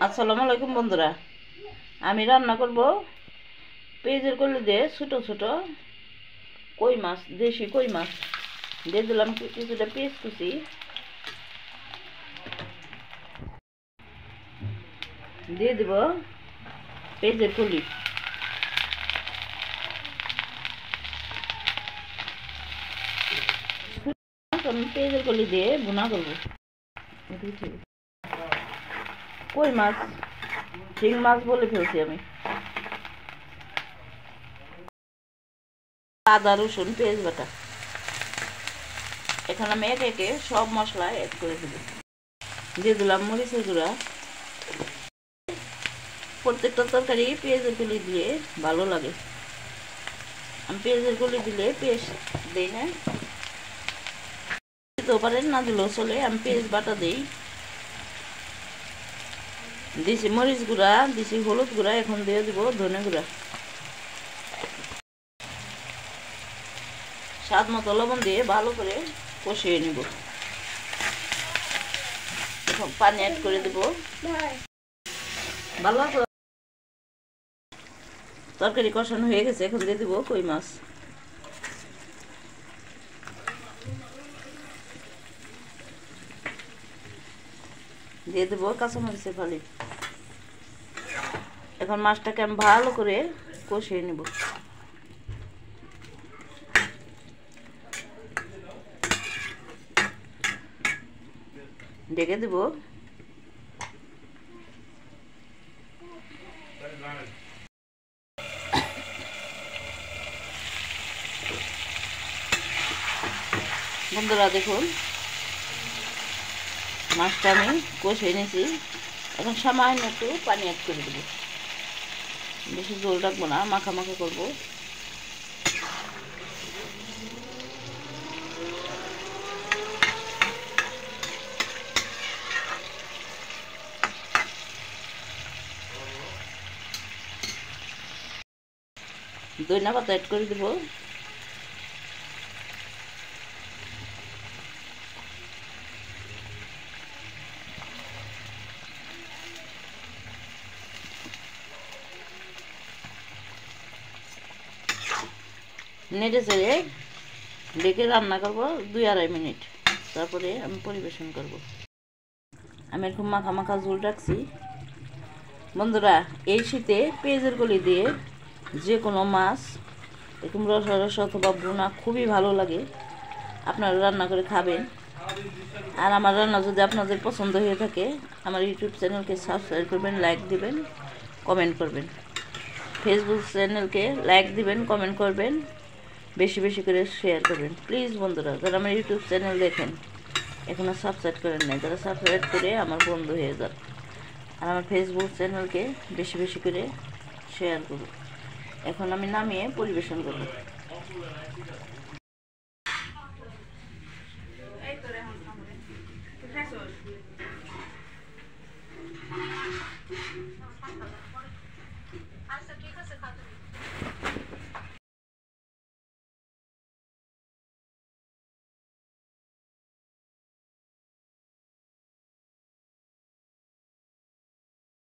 আসসালামু আলাইকুম বন্ধুরা, আমি রান্না করব পেঁয়াজের কলি দিয়ে ছোট ছোট কই মাছ, দেশি কই মাছ দিয়ে দিলাম কিছুটা পেঁয়াজ কুচি, দিয়ে দিব পেঁয়াজের কলি, আমি পেঁয়াজের কলি দিয়ে ভুনা করবো। কই মাছ, শিং মাছ বলে ফেলছি আমি। আদা রসুন পেঁয়াজ বাটা, এখন আমি একে একে সব মশলা অ্যাড করে দেব। দিয়ে দিলাম মরিচের গুঁড়া। প্রত্যেকটা তরকারি পেঁয়াজের কলি দিলে ভালো লাগে। আমি পেঁয়াজের কলি দিলে পেস্ট দিই না, দিতেও পারেন, না দিলেও চলে। আমি পেঁয়াজ বাটা দিই, দিছি মরিচ গুঁড়া, দিছি হলুদ গুঁড়া, এখন দিয়ে দিব ধনে গুঁড়া, স্বাদ মতো লবণ দিয়ে ভালো করে কষিয়ে নিব। এখন পানি অ্যাড করে দেব। ভালো তরকারি কষানো হয়ে গেছে, এখন দিয়ে দিব কই মাছ। দিয়ে দেব কাঁচামরিচের ফালি। এখন মাছটাকে আমি ভালো করে কষিয়ে নিব। ঢেকে দেব। বন্ধুরা দেখুন, মাছটা আমি কষিয়ে নিয়েছি। এখন সামান্য একটু পানি অ্যাড করে দেবো। বেশি ঝোল রাখবো না, মাখা মাখা করবো। ধনিয়া পাতা অ্যাড করে দেবো। নেড়ে চেড়ে ডেকে রান্না করবো 2-2.5 মিনিট, তারপরে আমি পরিবেশন করব। আমি এরকম মাখা মাখা ঝোল রাখছি। বন্ধুরা, এই শীতে পেঁয়াজের কলি দিয়ে যে কোনো মাছ এরকম রসা রসা অথবা ভুনা খুবই ভালো লাগে। আপনারা রান্না করে খাবেন। আর আমার রান্না যদি আপনাদের পছন্দ হয়ে থাকে, আমার ইউটিউব চ্যানেলকে সাবস্ক্রাইব করবেন, লাইক দিবেন, কমেন্ট করবেন। ফেসবুক চ্যানেলকে লাইক দিবেন, কমেন্ট করবেন, বেশি বেশি করে শেয়ার করবেন। প্লিজ বন্ধুরা, যারা আমার ইউটিউব চ্যানেল দেখেন এখনও সাবস্ক্রাইব করেন নাই, যারা সাবস্ক্রাইব করে আমার বন্ধু হয়ে যান। আর আমার ফেসবুক চ্যানেলকে বেশি বেশি করে শেয়ার করুন। এখন আমি নামিয়ে পরিবেশন করব।